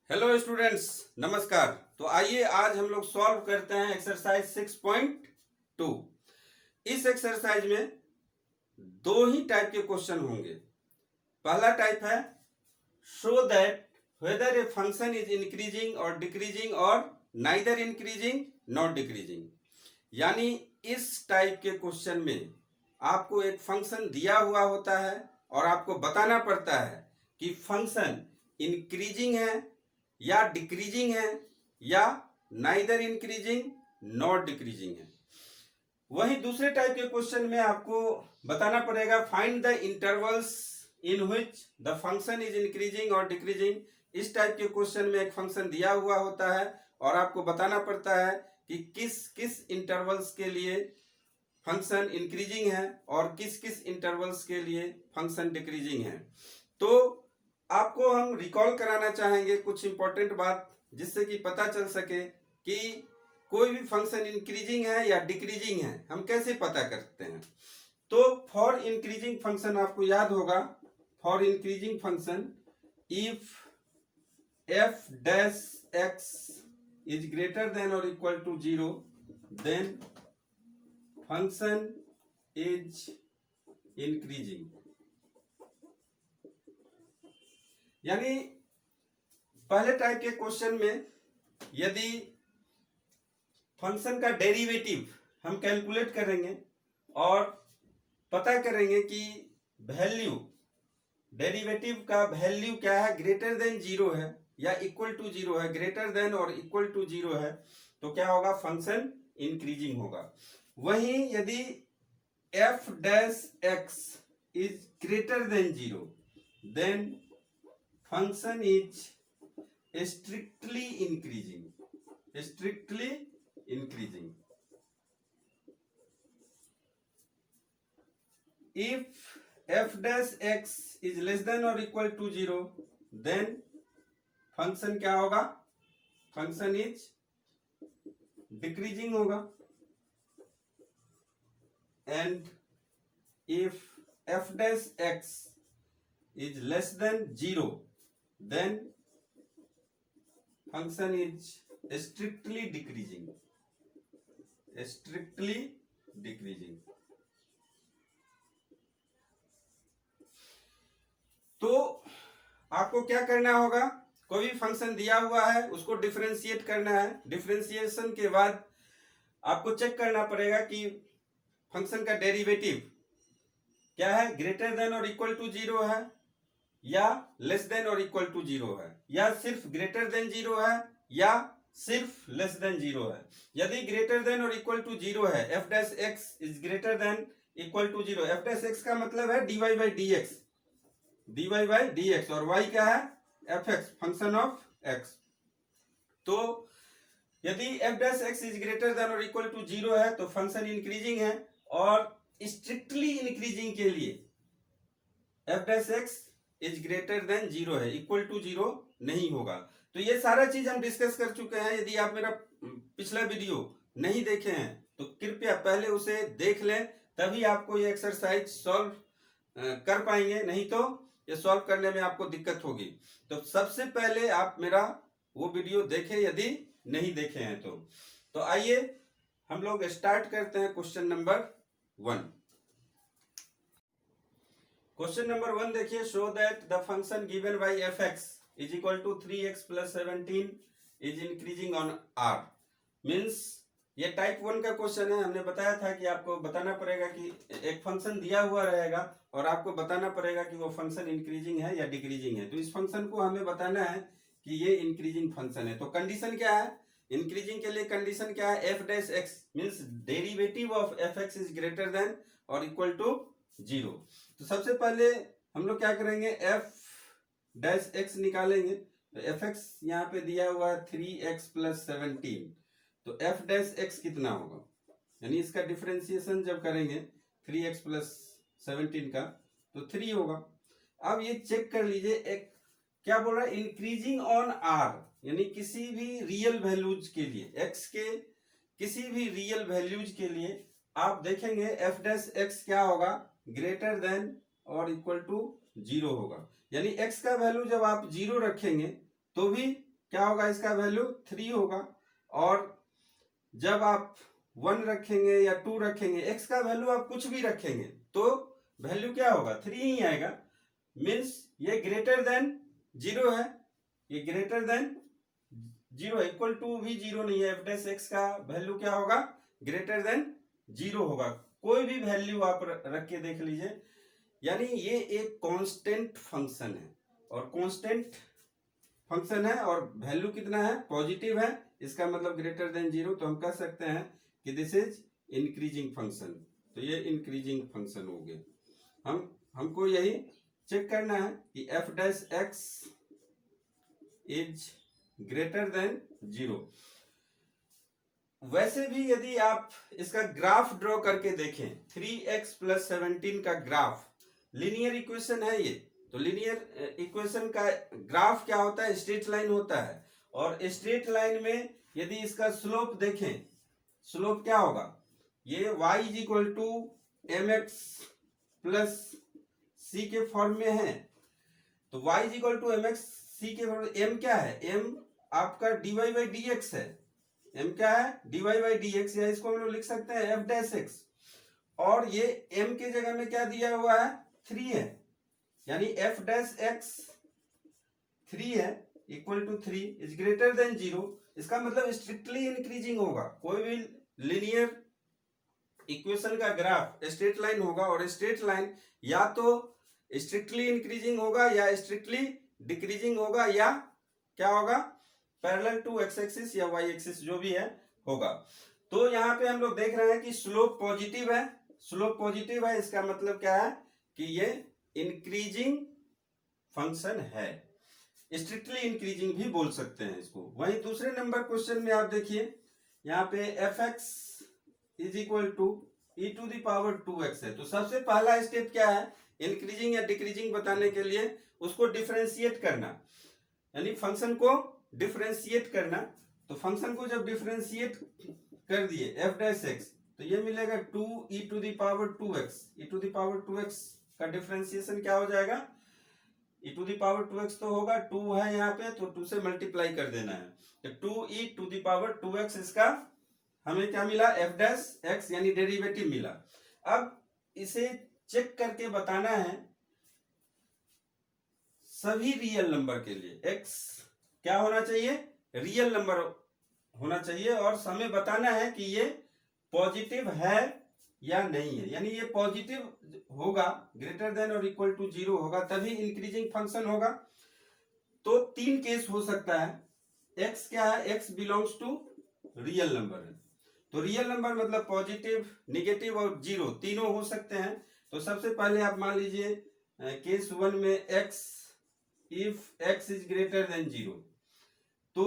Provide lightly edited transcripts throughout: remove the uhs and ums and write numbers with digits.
Hello students, नमस्कार। तो आइए आज हम लोग सॉल्व करते हैं एक्सरसाइज 6.2। इस एक्सरसाइज में दो ही टाइप के क्वेश्चन होंगे। पहला टाइप है show that whether a function is increasing और डिक्रीजिंग और नाइदर इंक्रीजिंग नॉट डिक्रीजिंग। यानी इस टाइप के क्वेश्चन में आपको एक फंक्शन दिया हुआ होता है और आपको बताना पड़ता है कि फंक्शन इंक्रीजिंग है या डिक्रीजिंग है या नाइदर इंक्रीजिंग नॉट डिक्रीजिंग है। वहीं दूसरे टाइप के क्वेश्चन में आपको बताना पड़ेगा find the intervals in which the function is increasing और डिक्रीजिंग। इस टाइप के क्वेश्चन में एक फंक्शन दिया हुआ होता है और आपको बताना पड़ता है कि किस किस इंटरवल्स के लिए फंक्शन इंक्रीजिंग है और किस किस इंटरवल्स के लिए फंक्शन डिक्रीजिंग है। तो आपको हम रिकॉल कराना चाहेंगे कुछ इंपॉर्टेंट बात, जिससे कि पता चल सके कि कोई भी फंक्शन इंक्रीजिंग है या डिक्रीजिंग है हम कैसे पता करते हैं। तो फॉर इंक्रीजिंग फंक्शन आपको याद होगा, for increasing function if f dash x is greater than और equal to 0 then function is increasing. यानी पहले टाइप के क्वेश्चन में यदि फंक्शन का डेरिवेटिव हम कैलकुलेट करेंगे और पता करेंगे कि वैल्यू, डेरिवेटिव का वैल्यू क्या है, ग्रेटर देन 0 है या इक्वल टू 0 है, ग्रेटर देन और इक्वल टू 0 है, तो क्या होगा, फंक्शन इंक्रीजिंग होगा। वहीं यदि f dash x is greater than 0 then function is strictly increasing, strictly increasing. If f dash x is less than or equal to 0 then function क्या होगा, function is decreasing होगा। and if f dash x is less than 0 then function is strictly decreasing, strictly decreasing। तो आपको क्या करना होगा, कोई भी फंक्शन दिया हुआ है उसको डिफरेंशिएट करना है। डिफरेंशिएशन के बाद आपको चेक करना पड़ेगा कि फंक्शन का डेरिवेटिव क्या है, ग्रेटर देन और इक्वल टू 0 है या लेस देन और इक्वल टू 0 है, या सिर्फ ग्रेटर देन 0 है या सिर्फ लेस देन 0 है। यदि ग्रेटर देन और इक्वल टू 0 है, f dash x is greater than equal to 0, f dash x का मतलब है dy by d x, dy by d x, और y क्या है, f x, function of x। तो यदि f dash x is greater than और equal to 0 है तो फंक्शन इंक्रीजिंग है, और स्ट्रिक्टली इंक्रीजिंग के लिए F dash x is greater than 0 है, इक्वल टू 0 नहीं होगा। तो ये सारा चीज हम डिस्कस कर चुके हैं। यदि आप मेरा पिछला वीडियो नहीं देखे हैं तो कृपया पहले उसे देख लें, तभी आपको ये एक्सरसाइज सॉल्व कर पाएंगे, नहीं तो ये सॉल्व करने में आपको दिक्कत होगी। तो सबसे पहले आप मेरा वो वीडियो देखें यदि नहीं देखे हैं तो आइए हम लोग स्टार्ट करते हैं क्वेश्चन नंबर 1। क्वेश्चन नंबर 1 देखिए, show that the function given by f x is equal to 3x plus 17 is increasing on R. Means ये टाइप 1 का क्वेश्चन है। हमने बताया था कि आपको बताना पड़ेगा कि एक फंक्शन दिया हुआ रहेगा और आपको बताना पड़ेगा कि वो फंक्शन इंक्रीजिंग है या डिक्रीजिंग है। तो इस फंक्शन को हमें बताना है कि ये इंक्रीजिंग फंक्शन है। तो कंडीशन क्या है, इंक्रीजिंग के लिए कंडीशन क्या है, f dash x means derivative of F x is greater than और इक्वल टू 0। तो सबसे पहले हम लोग क्या करेंगे, एफ डैश एक्स निकालेंगे। तो एफ एक्स यहाँ पे दिया हुआ है 3x प्लस 17, तो एफ डैश एक्स कितना होगा, यानी इसका डिफरेंशिएशन जब करेंगे 3x प्लस 17 का तो 3 होगा। अब ये चेक कर लीजिए, एक क्या बोल रहा है, इंक्रीजिंग ऑन आर, यानी किसी भी रियल वैल्यूज के लिए, x के किसी भी रियल वैल्यूज के लिए आप देखेंगे एफ डैश एक्स क्या होगा, ग्रेटर देन और इक्वल टू 0 होगा। यानी x का वैल्यू जब आप 0 रखेंगे तो भी क्या होगा, इसका वैल्यू 3 होगा। और जब आप 1 रखेंगे या 2 रखेंगे, x का वैल्यू आप कुछ भी रखेंगे तो वैल्यू क्या होगा, 3 ही आएगा। मीन्स ये ग्रेटर देन 0 है, ये ग्रेटर देन 0, इक्वल टू भी 0 नहीं है। एफ डैश एक्स का वैल्यू क्या होगा, ग्रेटर देन 0 होगा। कोई भी वैल्यू आप रख के देख लीजिए, यानी ये एक कांस्टेंट फंक्शन है, और कांस्टेंट फंक्शन है और वैल्यू कितना है, पॉजिटिव है, इसका मतलब ग्रेटर देन 0। तो हम कह सकते हैं कि दिस इज इंक्रीजिंग फंक्शन। तो ये इंक्रीजिंग फंक्शन हो गया। हमको यही चेक करना है कि F dash x is greater than 0। वैसे भी यदि आप इसका ग्राफ ड्रॉ करके देखें, 3x + 17 का ग्राफ, लीनियर इक्वेशन है ये। तो लीनियर इक्वेशन का ग्राफ क्या होता है, स्ट्रेट लाइन होता है। और स्ट्रेट लाइन में यदि इसका स्लोप देखें, स्लोप क्या होगा, ये y = mx + c के फॉर्म में है। तो y = mx c के फॉर्म में m क्या है, m आपका dy/dx है। m क्या है, dy/dx, या इसको हम लोग लिख सकते हैं f डैश एक्स। और ये m के जगह में क्या दिया हुआ है, 3 है, यानी f डैश एक्स 3 है, equal to 3 is greater than 0। इसका मतलब स्ट्रिक्टली इंक्रीजिंग होगा। कोई भी लीनियर इक्वेशन का ग्राफ स्ट्रेट लाइन होगा, और स्ट्रेट लाइन या तो स्ट्रिक्टली इंक्रीजिंग होगा या स्ट्रिक्टली डिक्रीजिंग होगा, या क्या होगा, पैरेलल टू एक्स एक्सिस या वाई एक्सिस, जो भी है होगा। तो यहाँ पे हम लोग देख रहे हैं कि स्लोप पॉजिटिव है। स्लोप पॉजिटिव है, इसका मतलब क्या है कि ये इंक्रीजिंग फंक्शन है, स्ट्रिक्टली इंक्रीजिंग भी बोल सकते हैं इसको। वहीं दूसरे नंबर क्वेश्चन में आप देखिए, यहाँ पे f x is equal to e⁻²x है। तो सबसे पहला स्टेप क्या है, इंक्रीजिंग या डिक्रीजिंग बताने के लिए उसको डिफरेंशिएट करना, यानी फंक्शन को डिफरेंशिएट करना। तो फंक्शन को जब डिफरेंशिएट कर दिए एफ डैश एक्स, तो ये मिलेगा 2e⁻²x। e⁻²x का डिफरेंशिएशन क्या हो जाएगा, e⁻²x तो होगा, 2 है यहाँ पे, तो 2 से मल्टीप्लाई कर देना है। तो 2e⁻²x, इसका हमें क्या मिला, एफ डैश एक्स, यानी डेरिवेटिव मिला। अब इसे चेक करके बताना है सभी रियल नंबर के लिए x क्या होना चाहिए, रियल नंबर होना चाहिए, और हमें बताना है कि ये पॉजिटिव है या नहीं है। यानी ये पॉजिटिव होगा, ग्रेटर देन और इक्वल टू 0 होगा, तभी इंक्रीजिंग फंक्शन होगा। तो 3 केस हो सकता है। x क्या है, x belongs to real number है। तो रियल नंबर मतलब पॉजिटिव, निगेटिव और 0 तीनों हो सकते हैं। तो सबसे पहले आप मान लीजिए केस 1 में x, if x is greater than 0, तो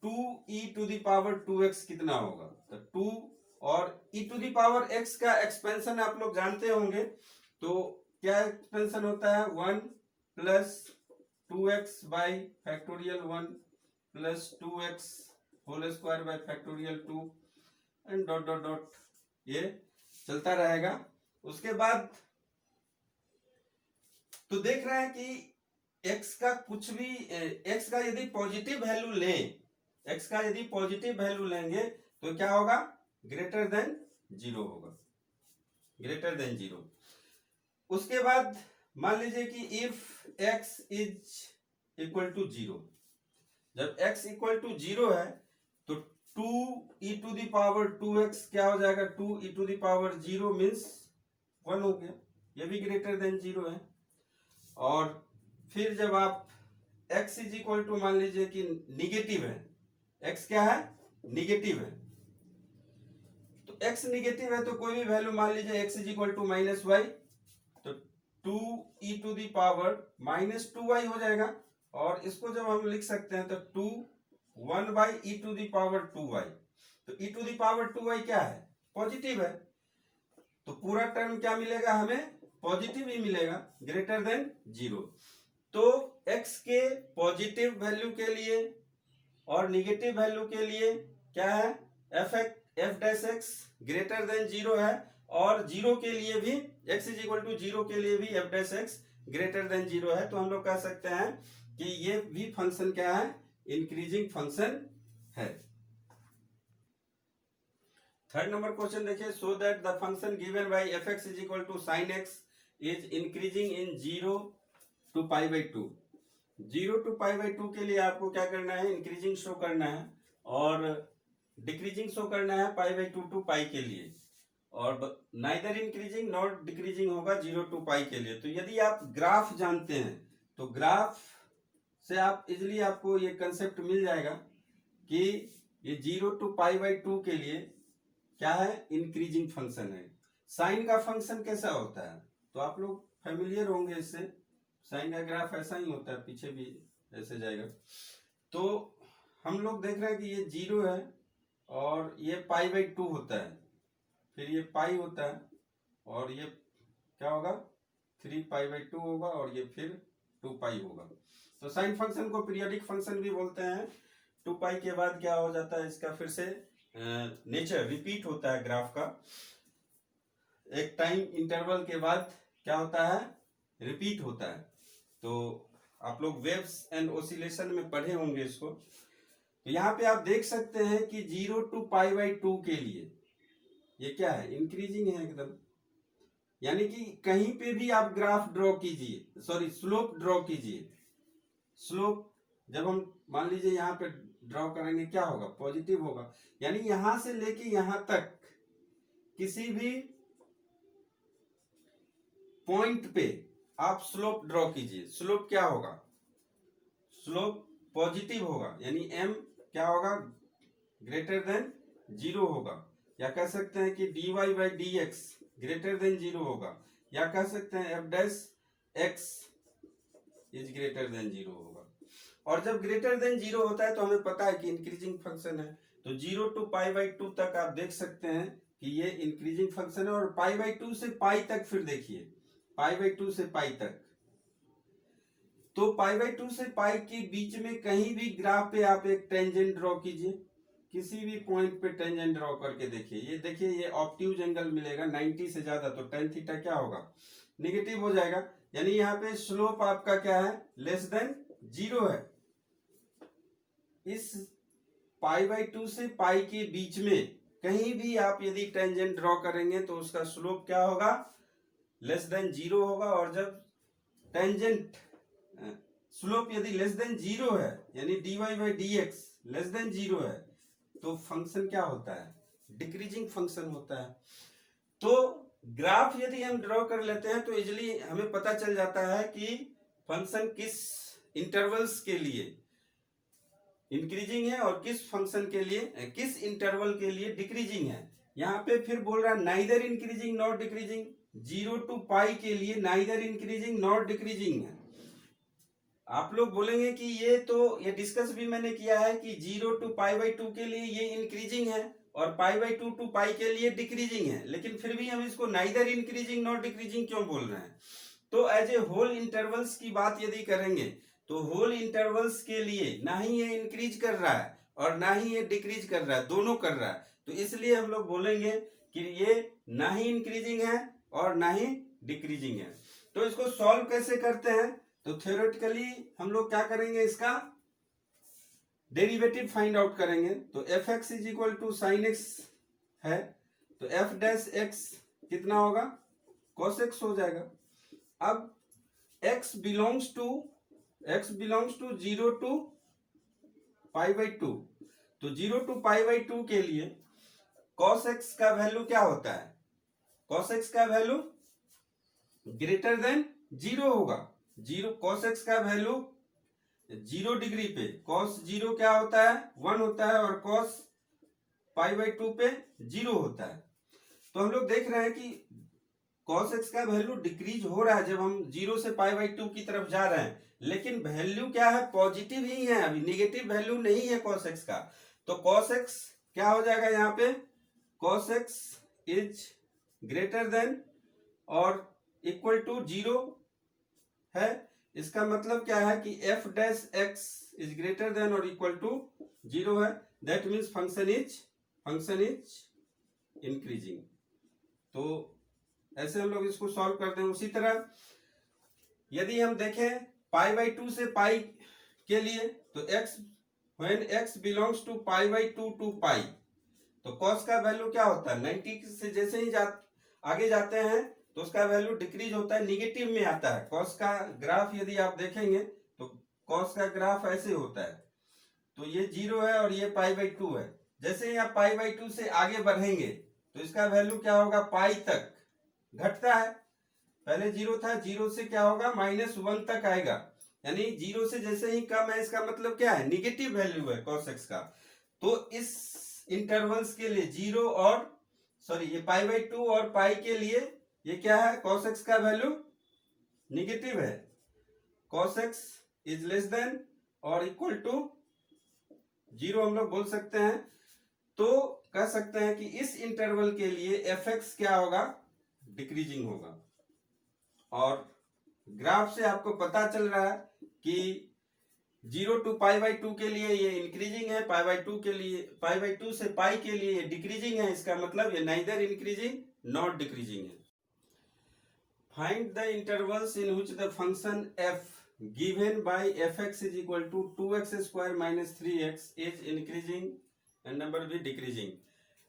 2e⁻²x कितना होगा, तो 2, और e⁻x का एक्सपेंशन आप लोग जानते होंगे। तो क्या एक्सपेंशन होता है, 1 + 2x/(1 + 2x² (2) and dot dot dot, ये चलता रहेगा। उसके बाद तो देख रहे हैं कि x का कुछ भी, x का यदि पॉजिटिव वैल्यू लें, x का यदि पॉजिटिव वैल्यू लेंगे तो क्या होगा, ग्रेटर देन 0 होगा, ग्रेटर देन 0। उसके बाद मान लीजिए कि if x is equal to 0, जब x इक्वल टू 0 है तो 2e⁻²x क्या हो जाएगा, 2e⁻0 मीन्स 1 हो गया, ये भी ग्रेटर देन 0 है। और फिर जब आप x इज इक्वल टू, मान लीजिए कि निगेटिव है, x क्या है, निगेटिव है, तो x निगेटिव है तो कोई भी वैल्यू मान लीजिए x is equal to -y, तो 2e⁻−2y हो जाएगा। और इसको जब हम लिख सकते हैं तो 1/e⁻²y, तो e⁻² क्या है, पॉजिटिव है, तो पूरा टर्म क्या मिलेगा हमें, पॉजिटिव ही मिलेगा, ग्रेटर देन 0। तो x के पॉजिटिव वैल्यू के लिए और निगेटिव वैल्यू के लिए क्या है, f dash x greater than 0 है, और 0 के लिए भी, x इज इक्वल टू 0 के लिए भी F dash x greater than 0 है। तो हम लोग कह सकते हैं कि ये भी फंक्शन क्या है, इंक्रीजिंग फंक्शन है। थर्ड नंबर क्वेश्चन देखिए, so that the function given by f x is equal to sine x is increasing in 0 to π/2। 0 to π/2 के लिए आपको क्या करना है, इंक्रीजिंग शो करना है और डिक्रीजिंग शो करना है π/2 to π के लिए, और नाइदर इंक्रीजिंग नॉट डिक्रीजिंग होगा 0 to π के लिए। तो यदि आप ग्राफ जानते हैं तो ग्राफ से आप इजिली आपको ये कंसेप्ट मिल जाएगा कि ये 0 to π/2 के लिए क्या है, इंक्रीजिंग फंक्शन है। साइन का फंक्शन कैसा होता है तो आप लोग फेमिलियर होंगे इससे, साइन का ग्राफ ऐसा ही होता है, पीछे भी ऐसे जाएगा। तो हम लोग देख रहे हैं कि ये 0 है और ये π/2 होता है, फिर ये पाई होता है और ये क्या होगा 3π/2 होगा और ये फिर 2π होगा। तो साइन फंक्शन को पीरियोडिक फंक्शन भी बोलते हैं। 2π के बाद क्या हो जाता है, इसका फिर से नेचर रिपीट होता है ग्राफ का, एक टाइम इंटरवल के बाद क्या होता है, रिपीट होता है। तो आप लोग वेव्स एंड ओसिलेशन में पढ़े होंगे इसको। तो यहाँ पे आप देख सकते हैं कि 0 to π/2 के लिए ये क्या है, इंक्रीजिंग है एकदम, यानी कि कहीं पे भी आप ग्राफ ड्रॉ कीजिए, सॉरी स्लोप ड्रॉ कीजिए। स्लोप जब हम मान लीजिए यहाँ पे ड्रॉ करेंगे क्या होगा, पॉजिटिव होगा, यानी यहां से लेके यहां तक किसी भी पॉइंट पे आप स्लोप ड्रॉ कीजिए, स्लोप क्या होगा, स्लोप पॉजिटिव होगा, यानी m क्या होगा, ग्रेटर देन 0 होगा, या कह सकते हैं कि dy/dx ग्रेटर देन 0 होगा, या कह सकते हैं f'(x) इज ग्रेटर देन 0 होगा। और जब ग्रेटर देन 0 होता है तो हमें पता है कि इंक्रीजिंग फंक्शन है। तो 0 to π/2 तक आप देख सकते हैं कि ये इंक्रीजिंग फंक्शन है, और π/2 से π तक फिर देखिए, π/2 से π तक, तो π/2 से π के बीच में कहीं भी ग्राफ पे आप एक टेंजेंट ड्रॉ कीजिए, किसी भी पॉइंट पे टेंजेंट ड्रॉ करके देखिए। ये देखिए ये ऑब्ट्यूज एंगल मिलेगा 90 से ज्यादा, तो tan थीटा क्या होगा, नेगेटिव हो जाएगा, यानी यहाँ पे स्लोप आपका क्या है, लेस देन 0 है। इस π/2 से π के बीच में कहीं भी आप यदि टेंजेंट ड्रॉ करेंगे तो उसका स्लोप क्या होगा, लेस देन 0 होगा। और जब टेंजेंट स्लोप यदि लेस देन 0 है, यानी dy/dx लेस देन 0 है, तो फंक्शन क्या होता है, डिक्रीजिंग फंक्शन होता है। तो ग्राफ यदि हम ड्रॉ कर लेते हैं तो इजिली हमें पता चल जाता है कि फंक्शन किस इंटरवल्स के लिए इंक्रीजिंग है और किस फंक्शन के लिए, किस इंटरवल के लिए डिक्रीजिंग है। यहाँ पे फिर बोल रहा है neither increasing not decreasing, 0 to π के लिए नाइदर इंक्रीजिंग नॉट डिक्रीजिंग है। आप लोग बोलेंगे कि ये डिस्कस भी मैंने किया है कि 0 to π/2 के लिए ये इंक्रीजिंग है और π/2 to π के लिए डिक्रीजिंग है, लेकिन फिर भी हम इसको नाइदर इंक्रीजिंग नॉट डिक्रीजिंग क्यों बोल रहे हैं। तो एज ए होल इंटरवल्स की बात यदि करेंगे तो होल इंटरवल्स के लिए ना ही ये इंक्रीज कर रहा है और ना ही ये डिक्रीज कर रहा है, दोनों कर रहा है। तो इसलिए हम लोग बोलेंगे कि ये ना ही इंक्रीजिंग है और ना ही डिक्रीजिंग है। तो इसको सॉल्व कैसे करते हैं, तो थ्योरेटिकली हम लोग क्या करेंगे, इसका डेरिवेटिव फाइंड आउट करेंगे। तो f(x) is equal to sine x है, तो f'(x) कितना होगा, cos x हो जाएगा। अब x बिलोंग्स टू 0 to π/2, तो 0 to π/2 के लिए cos x का वैल्यू क्या होता है, cos x का वैल्यू ग्रेटर देन 0 होगा। cos x का वैल्यू 0 डिग्री पे cos 0 क्या होता है, 1 होता है, और cos π/2 पे 0 होता है। तो हम लोग देख रहे हैं कि cos x का वैल्यू डिक्रीज हो रहा है जब हम 0 से π/2 की तरफ जा रहे हैं, लेकिन वैल्यू क्या है, पॉजिटिव ही है, अभी निगेटिव वैल्यू नहीं है cos x का। तो cos x क्या हो जाएगा, यहाँ पे cos x is greater than और इक्वल टू 0 है। इसका मतलब क्या है कि f'(x) इज ग्रेटर देन और इक्वल टू 0 है, that means function is increasing. तो ऐसे हम लोग इसको सॉल्व करते हैं। उसी तरह यदि हम देखें π/2 से π के लिए, तो x when x belongs to pi by 2 to pi, तो cos का वैल्यू क्या होता है 90 से जैसे ही आगे जाते हैं तो उसका वैल्यू डिक्रीज होता है, निगेटिव में आता है। cos का ग्राफ यदि आप देखेंगे तो cos का ग्राफ ऐसे होता है, तो ये 0 है और ये पाई बाई 2 है। जैसे ही आप पाई बाई 2 से आगे बढ़ेंगे तो इसका वैल्यू क्या होगा, पाई तक घटता है। पहले 0 था, 0 से क्या होगा -1 तक आएगा, यानी 0 से जैसे ही कम है इसका मतलब क्या है, निगेटिव वैल्यू है cos x का। तो इस इंटरवल्स के लिए 0 और ये पाई बाई 2 और पाई के लिए ये क्या है, cos x का वैल्यू निगेटिव है। cos x is less than और इक्वल टू 0 हम लोग बोल सकते हैं। तो कह सकते हैं कि इस इंटरवल के लिए fx क्या होगा, डिक्रीजिंग होगा। और ग्राफ से आपको पता चल रहा है कि 0 टू पाई बाई 2 के लिए ये इंक्रीजिंग है, पाई बाई 2 के लिए, पाई बाई 2 से पाई के लिए ये डिक्रीजिंग है। इसका मतलब ये नाइदर इंक्रीजिंग नॉट डिक्रीजिंग है। Find the intervals in which the function f given by fx is equal to 2x square minus 3x is increasing and number भी decreasing।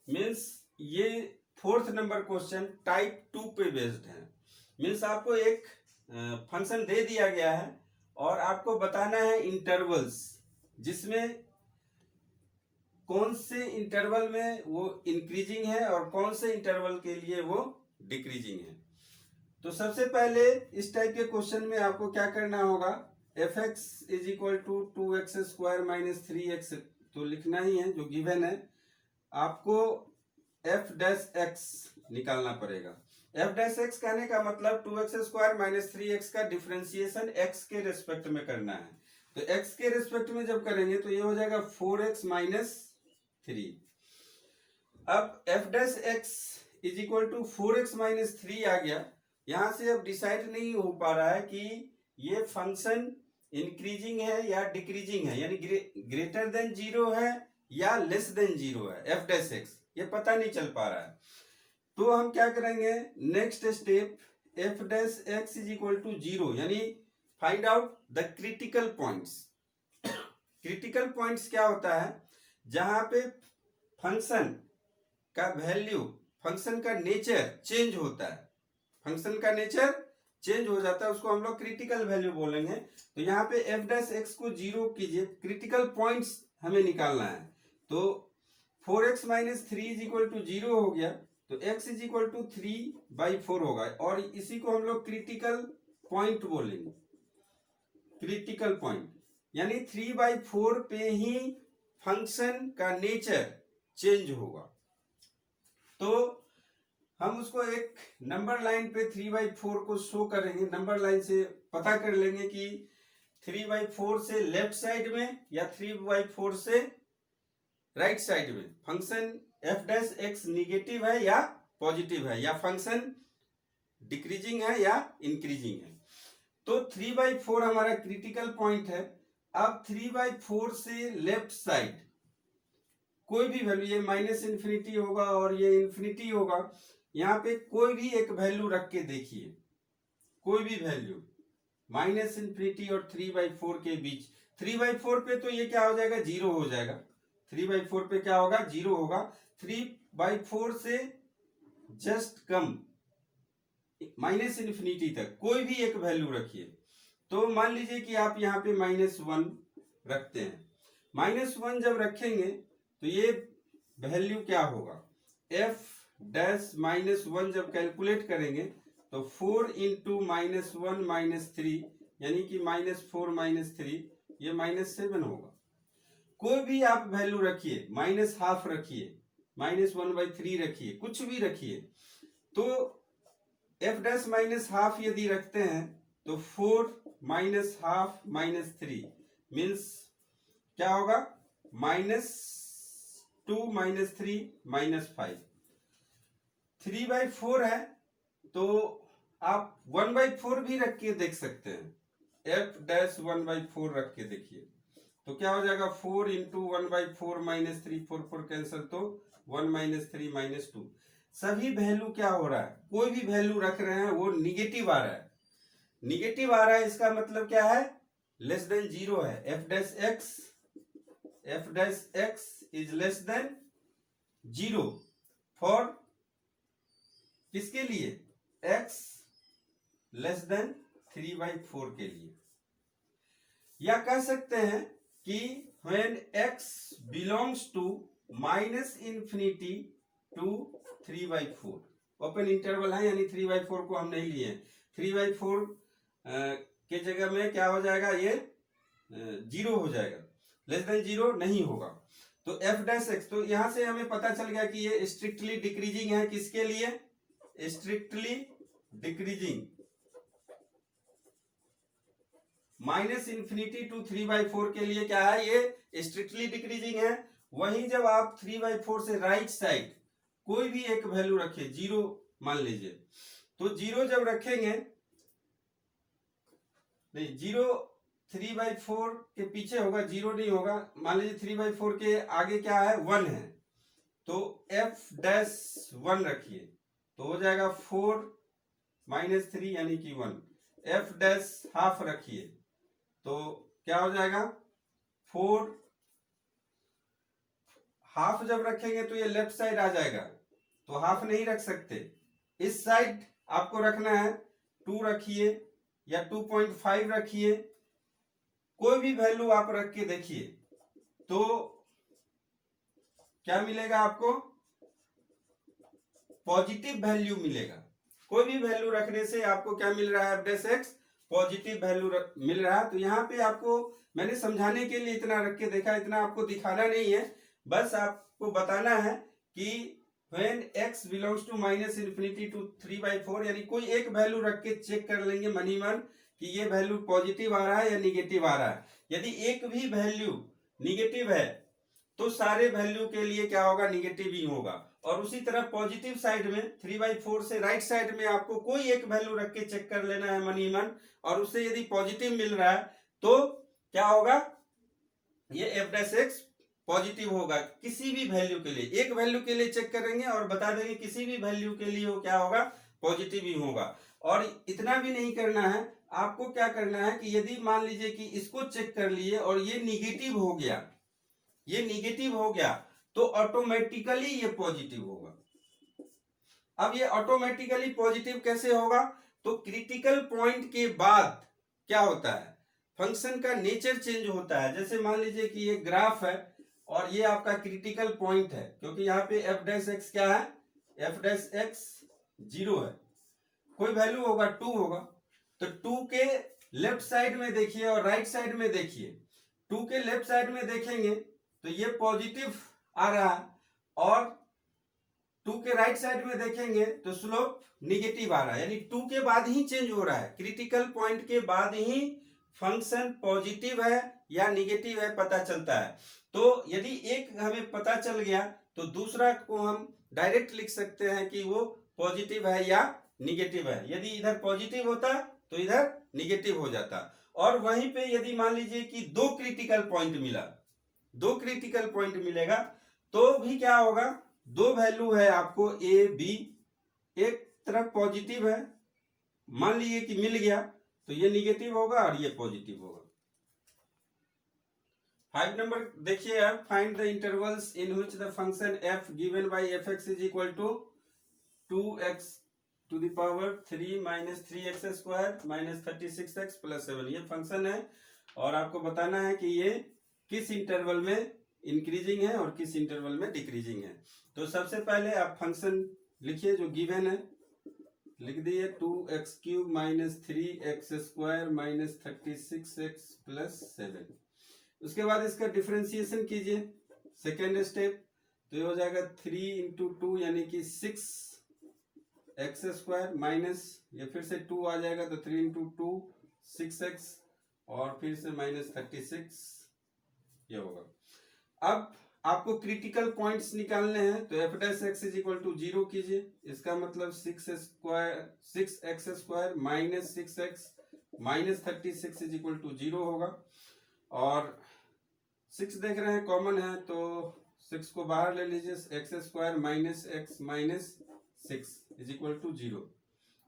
मीन्स ये 4th नंबर क्वेश्चन टाइप 2 पे based है। Means आपको एक function दे दिया गया है और आपको बताना है इंटरवल्स, जिसमें कौन से इंटरवल में वो इंक्रीजिंग है और कौन से इंटरवल के लिए वो डिक्रीजिंग है। तो सबसे पहले इस टाइप के क्वेश्चन में आपको क्या करना होगा, fx is equal to 2x square minus 3x तो लिखना ही है जो गिवन है। आपको f डैश x निकालना पड़ेगा। f डैश x कहने का मतलब 2x स्क्वायर माइनस 3x का डिफरेंशिएशन x के रेस्पेक्ट में करना है। तो x के रेस्पेक्ट में जब करेंगे तो ये हो जाएगा 4x माइनस 3। अब f dash x is equal to 4x minus 3 आ गया। यहां से अब डिसाइड नहीं हो पा रहा है कि ये फंक्शन इंक्रीजिंग है या डिक्रीजिंग है, यानी ग्रेटर देन 0 है या लेस देन 0 है। f डैश x ये पता नहीं चल पा रहा है। तो हम क्या करेंगे, next step f dash x is equal to 0, यानी find out the critical points. Critical points क्या होता है, जहां पे फंक्शन का वैल्यू, फंक्शन का नेचर चेंज होता है, फंक्शन का नेचर चेंज हो जाता है, उसको हम लोग क्रिटिकल वैल्यू बोलेंगे। तो यहाँ पे f डैश x को 0 कीजिए, क्रिटिकल पॉइंट्स हमें निकालना है। तो 4x minus 3 is equal to 0 हो गया, तो x इज इक्वल टू 3/4 होगा और इसी को हम लोग क्रिटिकल पॉइंट बोलेंगे। क्रिटिकल पॉइंट यानी 3/4 पे ही फंक्शन का नेचर चेंज होगा। तो हम उसको एक नंबर लाइन पे 3/4 को शो करेंगे। नंबर लाइन से पता कर लेंगे कि 3/4 से लेफ्ट साइड में या 3/4 से राइट साइड में function f dash x negative है या पॉजिटिव है, या फंक्शन डिक्रीजिंग है या इंक्रीजिंग है। तो 3/4 हमारा क्रिटिकल पॉइंट है। अब 3/4 से लेफ्ट साइड कोई भी वैल्यू, ये माइनस इन्फिनिटी होगा और ये इन्फिनिटी होगा, यहाँ पे कोई भी एक वैल्यू रख के देखिए, कोई भी वैल्यू माइनस इन्फिनिटी और 3/4 के बीच। 3/4 पे तो ये क्या हो जाएगा, 0 हो जाएगा। 3/4 पे क्या होगा, 0 होगा। 3/4 से जस्ट कम माइनस इन्फिनिटी तक कोई भी एक वैल्यू रखिए। तो मान लीजिए कि आप यहाँ पे -1 रखते हैं। -1 जब रखेंगे तो ये वैल्यू क्या होगा, f डैश -1 जब कैलकुलेट करेंगे तो 4 इंटू -1 -3 यानी कि -4 -3 ये -7 होगा। कोई भी आप वैल्यू रखिए, -½ रखिए, -1/3 रखिए, कुछ भी रखिए। तो f डैश -½ यदि रखते हैं तो 4 -½ -3 मीन्स क्या होगा, -2 -3 -5। 3/4 है तो आप 1/4 भी रख के देख सकते हैं। f डैश 1/4 रख के देखिए तो क्या हो जाएगा, 4 इंटू 1/4 -3, 4 कैंसिल, तो 1 -3 -2। सभी वैल्यू क्या हो रहा है, कोई भी वैल्यू रख रहे हैं वो निगेटिव आ रहा है। निगेटिव आ रहा है इसका मतलब क्या है, लेस देन 0 है। f dash x F dash x is less than 0 for किसके लिए, x लेस देन 3/4 के लिए। या कह सकते हैं कि when x belongs to -infinity to 3/4, open interval है यानी 3/4 को हम नहीं लिए। 3/4 के जगह में क्या हो जाएगा, ये 0 हो जाएगा, लेस देन 0 नहीं होगा। तो एफ डैश एक्स, तो यहां से हमें पता चल गया कि ये स्ट्रिक्टली डिक्रीजिंग है। किसके लिए, स्ट्रिक्टली डिक्रीजिंग, -infinity to 3/4 के लिए क्या है, ये स्ट्रिक्टली डिक्रीजिंग है। वहीं जब आप 3/4 से राइट साइड कोई भी एक वैल्यू रखे, 0 मान लीजिए, तो 0 जब रखेंगे, नहीं 0 3/4 के पीछे होगा, 0 नहीं होगा। मान लीजिए 3/4 के आगे क्या है, 1 है, तो एफ डैश 1 रखिए, तो हो जाएगा 4 - 3 यानी कि 1। एफ डैश हाफ रखिए, तो क्या हो जाएगा, 4। हाफ जब रखेंगे तो ये लेफ्ट साइड आ जाएगा, तो हाफ नहीं रख सकते। इस साइड आपको रखना है, 2 रखिए या 2.5 रखिए, कोई भी वैल्यू आप रख के देखिए, तो क्या मिलेगा आपको, पॉजिटिव वैल्यू मिलेगा। कोई भी वैल्यू रखने से आपको क्या मिल रहा है, f dash x positive value मिल रहा है। तो यहाँ पे आपको मैंने समझाने के लिए इतना रख के देखा, इतना आपको दिखाना नहीं है, बस आपको बताना है कि when x belongs to -infinity to 3/4, यानी कोई एक वैल्यू रख के चेक कर लेंगे मनी मन कि ये वैल्यू पॉजिटिव आ रहा है या निगेटिव आ रहा है। यदि एक भी वैल्यू निगेटिव है तो सारे वैल्यू के लिए क्या होगा, निगेटिव ही होगा। और उसी तरह पॉजिटिव साइड में 3/4 से राइट साइड में आपको कोई एक वैल्यू रख के चेक कर लेना है मनी मन, और उससे यदि पॉजिटिव मिल रहा है तो क्या होगा, ये एफ डैश एक्स पॉजिटिव होगा। किसी भी वैल्यू के लिए, एक वैल्यू के लिए चेक करेंगे और बता देंगे किसी भी वैल्यू के लिए वो क्या होगा, पॉजिटिव ही होगा। और इतना भी नहीं करना है, आपको क्या करना है कि यदि मान लीजिए कि इसको चेक कर लिए और ये निगेटिव हो गया, ये निगेटिव हो गया, तो ऑटोमेटिकली ये पॉजिटिव होगा। अब ये ऑटोमेटिकली पॉजिटिव कैसे होगा, तो क्रिटिकल पॉइंट के बाद क्या होता है, फंक्शन का नेचर चेंज होता है। जैसे मान लीजिए कि ये ग्राफ है और ये आपका क्रिटिकल पॉइंट है, क्योंकि यहाँ पे एफ डैश एक्स क्या है, एफ डैश एक्स 0 है, कोई वैल्यू होगा 2 होगा, तो 2 के लेफ्ट साइड में देखिए और राइट साइड में देखिए। 2 के लेफ्ट साइड में देखेंगे तो ये पॉजिटिव आ रहा है, और 2 के राइट साइड में देखेंगे तो स्लोप निगेटिव आ रहा है, यानी 2 के बाद ही चेंज हो रहा है। क्रिटिकल पॉइंट के बाद ही फंक्शन पॉजिटिव है या निगेटिव है पता चलता है। तो यदि एक हमें पता चल गया तो दूसरा को हम डायरेक्ट लिख सकते हैं कि वो पॉजिटिव है या निगेटिव है। यदि इधर पॉजिटिव होता तो इधर निगेटिव हो जाता। और वहीं पे यदि मान लीजिए कि 2 क्रिटिकल पॉइंट मिला, 2 क्रिटिकल पॉइंट मिलेगा, तो भी क्या होगा, 2 वैल्यू है आपको ए बी, एक तरफ पॉजिटिव है, मान लीजिए कि मिल गया, तो ये निगेटिव होगा और ये पॉजिटिव होगा। 5 नंबर देखिए आप, find the intervals in which the function f given by fx is equal to 2x to the power 3 - 3x square - 36x + 7। ये फंक्शन है और आपको बताना है कि ये किस इंटरवल में इंक्रीजिंग है और किस इंटरवल में डिक्रीजिंग है। तो सबसे पहले आप फंक्शन लिखिए जो गिवन है, लिख दिए 2x³ - 3x स्क्वायर - 36x + 7। उसके बाद इसका डिफरेंशिएशन कीजिए, सेकेंड स्टेप, तो ये हो जाएगा 3 × 2 यानी कि 6x स्क्वायर माइनस, ये फिर से 2 आ जाएगा तो 3 × 2 6x और फिर से -36 ये होगा। अब आपको क्रिटिकल पॉइंट्स निकालने हैं, तो f dash x is equal to 0 कीजिए। इसका मतलब 6x square -6x -36 is equal to 0 होगा। और 6 देख रहे हैं कॉमन है, तो 6 को बाहर ले लीजिए, x square -x - 6 is equal to 0।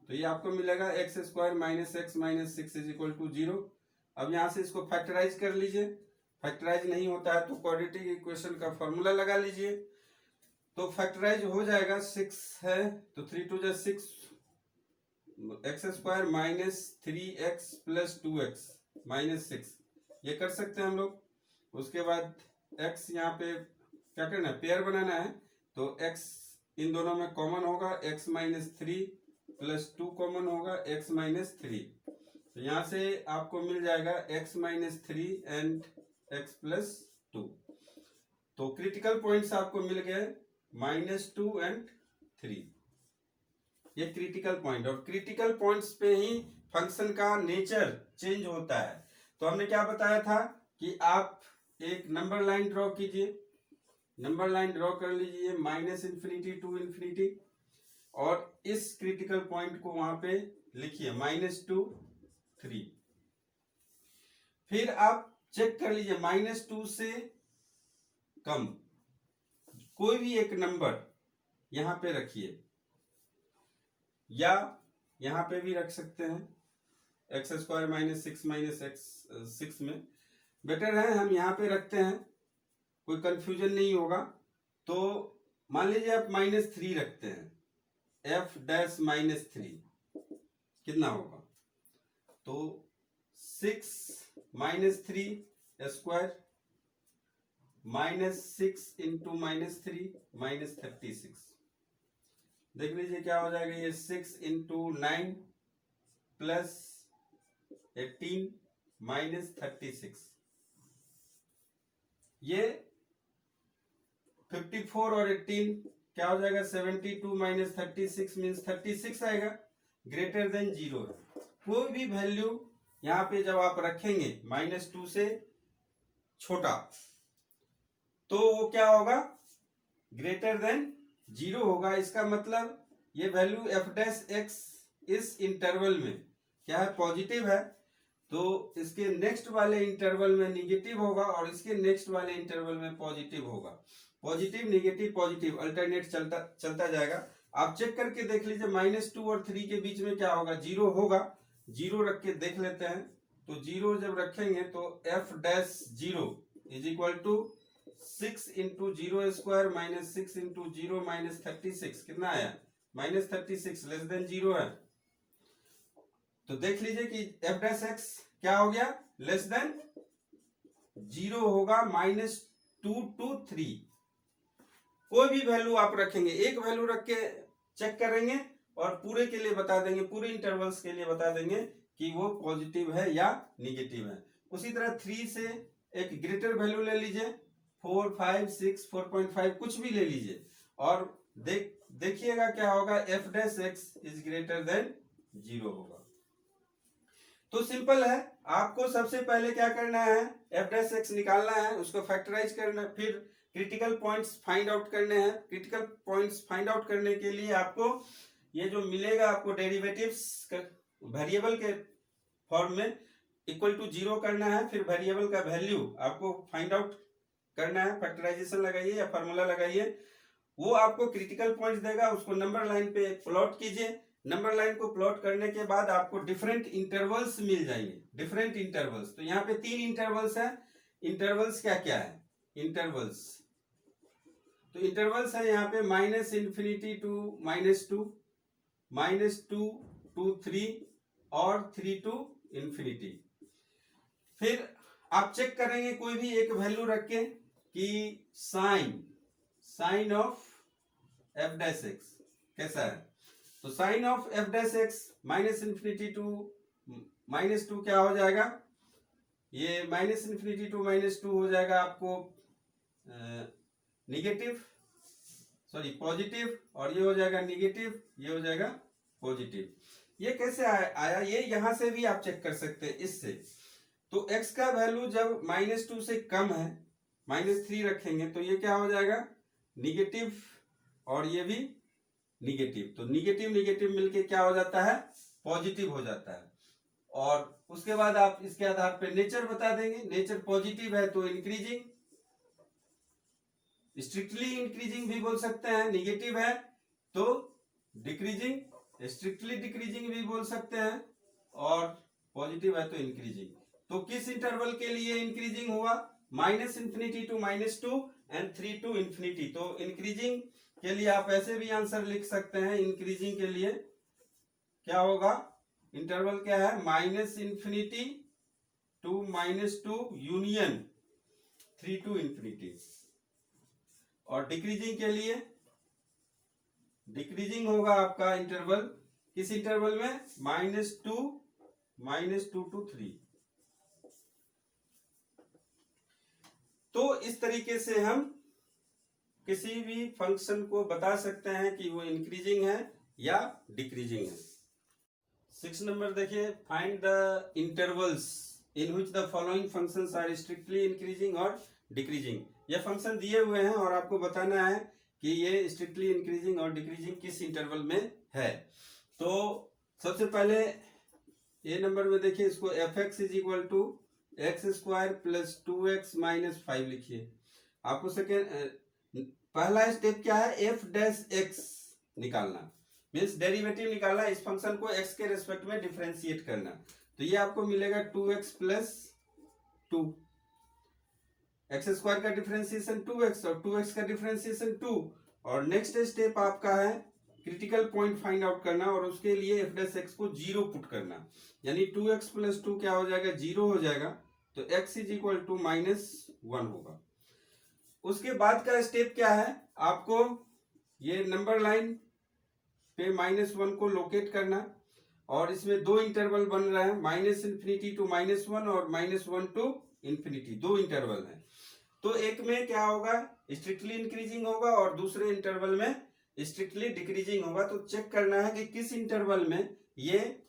तो ये आपको मिलेगा x square -x - 6 is equal to 0। अब यहाँ से इसको फैक्टराइज कर लीजिए, फैक्टराइज नहीं होता है तो क्वाड्रेटिक इक्वेशन का फॉर्मूला लगा लीजिए। तो फैक्टराइज हो जाएगा, 6 है तो 3 2 6, x square minus 3x plus 2x minus 6, ये कर सकते हैं हम लोग। उसके बाद x यहाँ पे क्या करना है, पेयर बनाना है, तो x इन दोनों में कॉमन होगा, x माइनस 3 प्लस 2 कॉमन होगा, x माइनस 3, तो यहाँ से आपको मिल जाएगा x minus 3 and x plus 2। तो क्रिटिकल पॉइंट्स आपको मिल गए -2 एंड 3, ये क्रिटिकल पॉइंट। और क्रिटिकल पॉइंट्स पे ही फंक्शन का नेचर चेंज होता है। तो हमने क्या बताया था कि आप एक नंबर लाइन ड्रॉ कीजिए, नंबर लाइन ड्रॉ कर लीजिए -∞ टू इन्फिनिटी, और इस क्रिटिकल पॉइंट को वहां पे लिखिए -2 3। फिर आप चेक कर लीजिए -2 से कम कोई भी एक नंबर यहां पे रखिए, या यहां पे भी रख सकते हैं एक्स स्क्वायर -6 -x6 में, बेटर है हम यहां पे रखते हैं, कोई कंफ्यूजन नहीं होगा। तो मान लीजिए आप -3 रखते हैं, f डैश -3 कितना होगा, तो 6 -3 स्क्वायर -6 इंटू -3 -36, देख लीजिए क्या हो जाएगा, ये 6 इंटू 9 प्लस 18 -36, ये 54 और 18 क्या हो जाएगा, 72 -36 मीन्स 36 आएगा, ग्रेटर देन 0। कोई भी वैल्यू यहाँ पे जब आप रखेंगे -2 से छोटा, तो वो क्या होगा, ग्रेटर देन 0 होगा। इसका मतलब ये वैल्यू f डैश x इस इंटरवल में क्या है, पॉजिटिव है, तो इसके नेक्स्ट वाले इंटरवल में निगेटिव होगा और इसके नेक्स्ट वाले इंटरवल में पॉजिटिव होगा। पॉजिटिव निगेटिव पॉजिटिव अल्टरनेट चलता जाएगा। आप चेक करके देख लीजिए -2 और 3 के बीच में क्या होगा, 0 होगा। 0 रख के देख लेते हैं, तो 0 जब रखेंगे तो f dash 0 is equal to 6 into 0 square -6 into 0 -36, कितना आया, -36, लेस देन 0 है। तो देख लीजिए कि f डैश x क्या हो गया, लेस देन 0 होगा, -2 to 3। कोई भी वैल्यू आप रखेंगे, एक वैल्यू रख के चेक करेंगे और पूरे के लिए बता देंगे, पूरे इंटरवल्स के लिए बता देंगे कि वो पॉजिटिव है या निगेटिव है। उसी तरह 3 से एक ग्रेटर वैल्यू ले लीजिए, 4 5 6 4.5 कुछ भी ले लीजिए, और देखिएगा क्या होगा, f dash x is greater than 0 होगा। तो सिंपल है, आपको सबसे पहले क्या करना है, f डैश x निकालना है, उसको फैक्टराइज करना है, फिर क्रिटिकल पॉइंट्स फाइंड आउट करने हैं। क्रिटिकल पॉइंट्स फाइंड आउट करने के लिए आपको ये जो मिलेगा, आपको डेरिवेटिव्स वेरिएबल के फॉर्म में इक्वल टू 0 करना है, फिर वेरिएबल का वैल्यू आपको फाइंड आउट करना है, फैक्टराइजेशन लगाइए या फार्मूला लगाइए, वो आपको क्रिटिकल पॉइंट्स देगा, उसको नंबर लाइन पे प्लॉट कीजिए। नंबर लाइन को प्लॉट करने के बाद आपको डिफरेंट इंटरवल्स मिल जाएंगे, डिफरेंट इंटरवल्स। तो यहाँ पे 3 इंटरवल्स है। इंटरवल्स क्या क्या है, इंटरवल्स, तो इंटरवल्स है यहाँ पे -∞ टू -2, -2 to 3 और 3 to ∞। फिर आप चेक करेंगे कोई भी एक वैल्यू रख के कि sign of f dash x कैसा है। तो sign of f dash x -∞ to -2 क्या हो जाएगा, ये -∞ टू -2 हो जाएगा आपको निगेटिव, सॉरी पॉजिटिव, और ये हो जाएगा निगेटिव, ये हो जाएगा पॉजिटिव। ये कैसे आया, ये यहां से भी आप चेक कर सकते हैं इससे। तो x का वैल्यू जब -2 से कम है, -3 रखेंगे, तो ये क्या हो जाएगा, निगेटिव, और ये भी निगेटिव। तो निगेटिव निगेटिव मिलके क्या हो जाता है, पॉजिटिव हो जाता है। और उसके बाद आप इसके आधार पर नेचर बता देंगे, नेचर पॉजिटिव है तो इंक्रीजिंग, स्ट्रिक्टली इंक्रीजिंग भी बोल सकते हैं, निगेटिव है तो डिक्रीजिंग, स्ट्रिक्टली डिक्रीजिंग भी बोल सकते हैं, और पॉजिटिव है तो इंक्रीजिंग। तो किस इंटरवल के लिए इंक्रीजिंग हुआ, minus infinity to -2 and 3 to infinity. तो इंक्रीजिंग के लिए आप ऐसे भी आंसर लिख सकते हैं। इंक्रीजिंग के लिए क्या होगा, इंटरवल क्या है, minus infinity to -2 union 3 to infinity. और डिक्रीजिंग के लिए, डिक्रीजिंग होगा आपका इंटरवल किस इंटरवल में, -2 टू 3। तो इस तरीके से हम किसी भी फंक्शन को बता सकते हैं कि वो इंक्रीजिंग है या डिक्रीजिंग है। 6 नंबर देखिए, find the intervals in which the following functions are strictly increasing और डिक्रीजिंग। ये फंक्शन दिए हुए हैं और आपको बताना है कि ये स्ट्रिक्टली इंक्रीजिंग और डिक्रीजिंग किस इंटरवल में है। तो सबसे पहले ए नंबर में देखिए, इसको f(x) = x² + 2x - 5 लिखिए। आपको सेकेंड पहला स्टेप क्या है, f' निकालना, मीन्स डेरिवेटिव निकालना, इस फंक्शन को x के रेस्पेक्ट में डिफरेंशिएट करना। तो ये आपको मिलेगा 2x + 2, x² का डिफरेंशिएशन 2x और 2x का डिफरेंशिएशन 2। और नेक्स्ट स्टेप आपका है क्रिटिकल पॉइंट फाइंड आउट करना, और उसके लिए f' को 0 पुट करना, यानी 2x + 2 क्या हो जाएगा, 0 हो जाएगा। तो x = -1 होगा। उसके बाद का स्टेप क्या है, आपको ये नंबर लाइन पे -1 को लोकेट करना, और इसमें दो इंटरवल बन रहा है, -∞ टू -1 और -1 टू इन्फिनिटी, दो इंटरवल है। तो एक में क्या होगा, स्ट्रिक्टली इंक्रीजिंग होगा और दूसरे इंटरवल में स्ट्रिक्टली डिक्रीजिंग होगा। तो चेक करना है कि किस इंटरवल में ये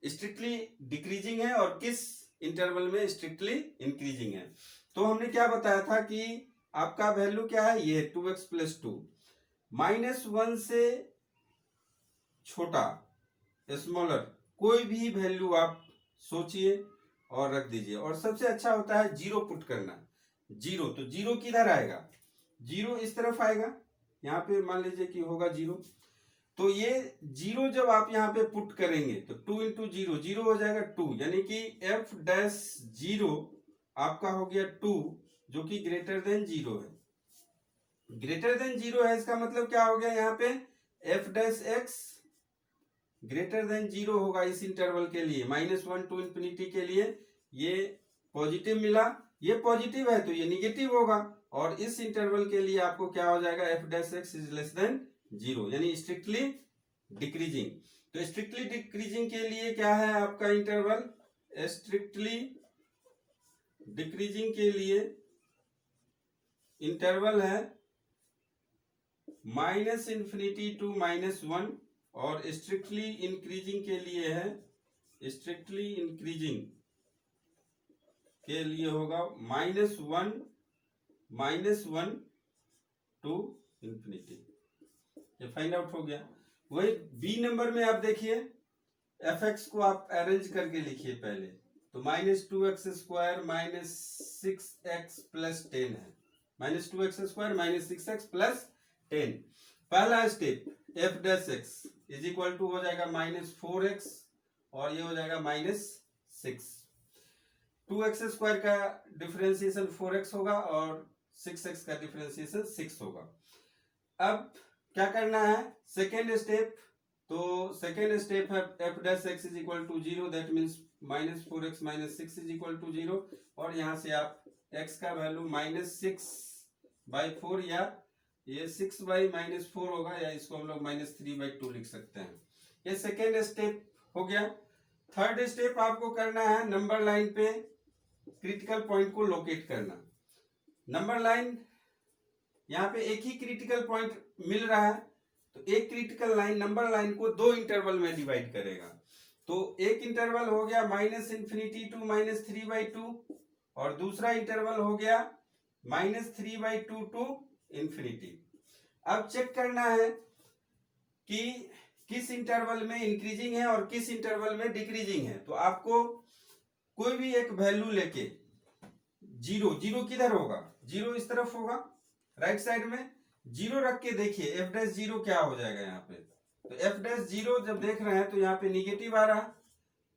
स्ट्रिक्टली डिक्रीजिंग है और किस इंटरवल में स्ट्रिक्टली इंक्रीजिंग है। तो हमने क्या बताया था कि आपका वैल्यू क्या है, ये 2x + 2, -1 से छोटा स्मॉलर कोई भी वैल्यू आप सोचिए और रख दीजिए। और सबसे अच्छा होता है 0 पुट करना, 0। तो 0 किधर आएगा, 0 इस तरफ आएगा, यहाँ पे मान लीजिए कि होगा 0। तो ये 0 जब आप यहाँ पे पुट करेंगे तो 2 × 0 0 हो जाएगा 2, यानी कि f' 0 आपका हो गया 2, जो कि ग्रेटर देन 0 है। ग्रेटर देन 0 है, इसका मतलब क्या हो गया, यहाँ पे f' ग्रेटर देन 0 होगा इस इंटरवल के लिए, -1 टू इन्फिनिटी के लिए ये पॉजिटिव मिला, ये पॉजिटिव है तो ये निगेटिव होगा। और इस इंटरवल के लिए आपको क्या हो जाएगा, f' > 0, यानी स्ट्रिक्टली डिक्रीजिंग। तो स्ट्रिक्टली डिक्रीजिंग के लिए क्या है आपका इंटरवल, स्ट्रिक्टली डिक्रीजिंग के लिए इंटरवल है -∞ टू -1, और स्ट्रिक्टली इंक्रीजिंग के लिए है, स्ट्रिक्टली इंक्रीजिंग के लिए होगा -1 टू इन्फिनिटी। ये फाइंड आउट हो गया। वही बी नंबर में आप देखिए, f(x) को आप अरेंज करके लिखिए पहले। तो -2x² - 6x + 10 है, -2x² - 6x + 10। पहला स्टेप f' = हो जाएगा -4x और ये हो जाएगा -6। 2x² का डिफरेंशिएशन 4x होगा और 6x का डिफरेंशिएशन 6 होगा। अब क्या करना है, सेकेंड स्टेप। तो सेकेंड स्टेप है f' = 0, दैट मीन्स -4x - 6 = 0, और यहाँ से आप x का वैल्यू -6/4 या ये 6/-4 होगा, या इसको हम लोग -3/2 लिख सकते हैं। ये सेकेंड स्टेप हो गया। थर्ड स्टेप आपको करना है नंबर लाइन पे क्रिटिकल पॉइंट को लोकेट करना। नंबर लाइन यहाँ पे एक ही क्रिटिकल पॉइंट मिल रहा है, तो एक क्रिटिकल लाइन नंबर लाइन को दो इंटरवल में डिवाइड करेगा। तो एक इंटरवल हो गया -∞ टू -3/2 और दूसरा इंटरवल हो गया -3/2 टू इन्फिनिटी। अब चेक करना है कि किस इंटरवल में इंक्रीजिंग है और किस इंटरवल में डिक्रीजिंग है। तो आपको कोई भी एक वैल्यू लेके, 0 किधर होगा, 0 इस तरफ होगा राइट साइड में, 0 रख के देखिए f' क्या हो जाएगा यहाँ पे। तो f' जब देख रहे हैं तो यहाँ पे निगेटिव आ रहा,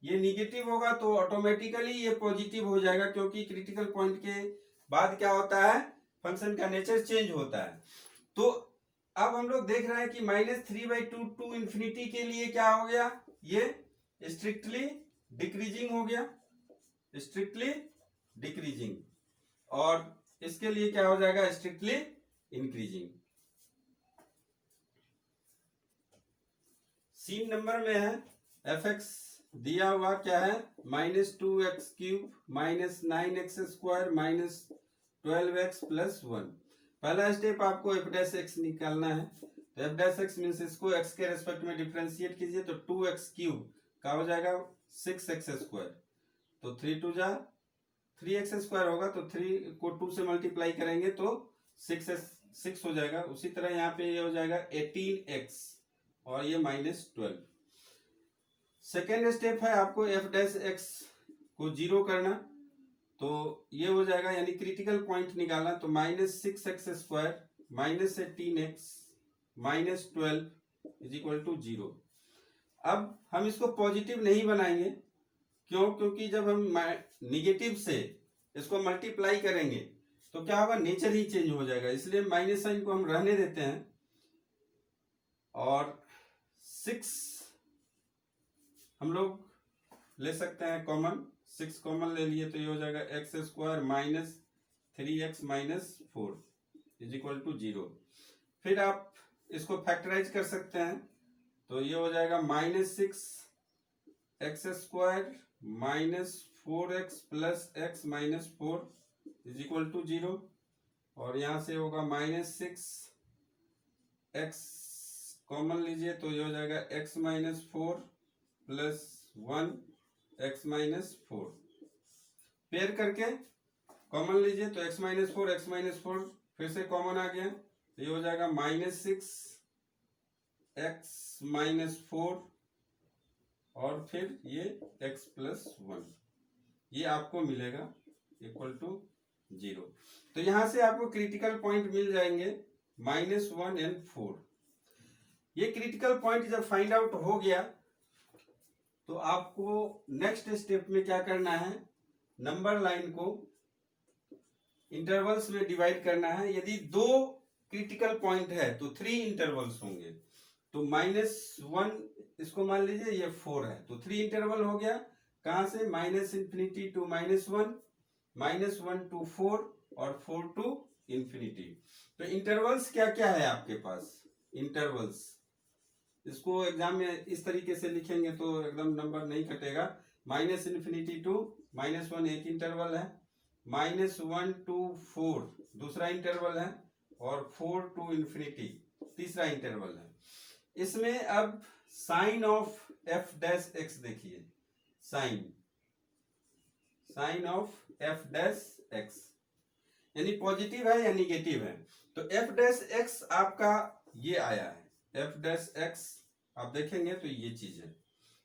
ये निगेटिव होगा तो ऑटोमेटिकली ये पॉजिटिव हो जाएगा, क्योंकि क्रिटिकल पॉइंट के बाद क्या होता है, फंक्शन का नेचर चेंज होता है। तो अब हम लोग देख रहे हैं कि -3/2 टू इंफिनिटी के लिए क्या हो गया, ये स्ट्रिक्टली डिक्रीजिंग हो गया, स्ट्रिक्टली डिक्रीजिंग, और इसके लिए क्या हो जाएगा, स्ट्रिक्टली इंक्रीजिंग। सीन नंबर में है f(x) दिया हुआ क्या है, -2x³ -9x² -12x + 1। पहला स्टेप आपको f' निकालना है। तो f' मीन्स इसको x के रेस्पेक्ट में डिफरेंशिएट कीजिए, तो 2x³ का हो जाएगा 6x²। तो 3 2 जा 3x² होगा, तो 3 को 2 से मल्टीप्लाई करेंगे तो 6 हो जाएगा। उसी तरह यहाँ पे ये हो जाएगा 18x और ये -12। सेकेंड स्टेप है आपको f' को 0 करना, तो ये हो जाएगा, यानी क्रिटिकल पॉइंट निकालना। तो -6x² -18x -12 = 0। अब हम इसको पॉजिटिव नहीं बनाएंगे, क्यों, क्योंकि जब हम निगेटिव से इसको मल्टीप्लाई करेंगे तो क्या होगा, नेचर ही चेंज हो जाएगा, इसलिए माइनस साइन को हम रहने देते हैं। और 6 हम लोग ले सकते हैं कॉमन, 6 कॉमन ले लिए तो ये हो जाएगा x² -3x -4 = 0। फिर आप इसको फैक्टराइज कर सकते हैं, तो ये हो जाएगा -6x² -4x + x -4 = 0। और यहां से होगा -6x कॉमन लीजिए, तो ये हो जाएगा x -4 + 1 x -4। पेयर करके कॉमन लीजिए, तो x -4 फिर से कॉमन आ गया, तो ये हो जाएगा -6x -4 और फिर ये x + 1, ये आपको मिलेगा = 0। तो यहां से आपको क्रिटिकल पॉइंट मिल जाएंगे -1 और 4। ये क्रिटिकल पॉइंट जब फाइंड आउट हो गया तो आपको नेक्स्ट स्टेप में क्या करना है, नंबर लाइन को इंटरवल्स में डिवाइड करना है। यदि 2 क्रिटिकल पॉइंट है तो 3 इंटरवल्स होंगे। तो -1 इसको मान लीजिए ये 4 है, तो 3 इंटरवल हो गया। कहां से, -∞ to -1, -1 to 4 और 4 to ∞। तो इंटरवल्स क्या क्या है आपके पास, इंटरवल्स, इसको एग्जाम में इस तरीके से लिखेंगे तो एकदम नंबर नहीं कटेगा। -∞ to -1 एक इंटरवल है, -1 to 4 दूसरा इंटरवल है, और 4 to ∞ तीसरा इंटरवल है। इसमें अब साइन ऑफ f' देखिए, साइन ऑफ f' यानी पॉजिटिव है या निगेटिव है। तो f' आपका ये आया है, f' आप देखेंगे तो ये चीज है।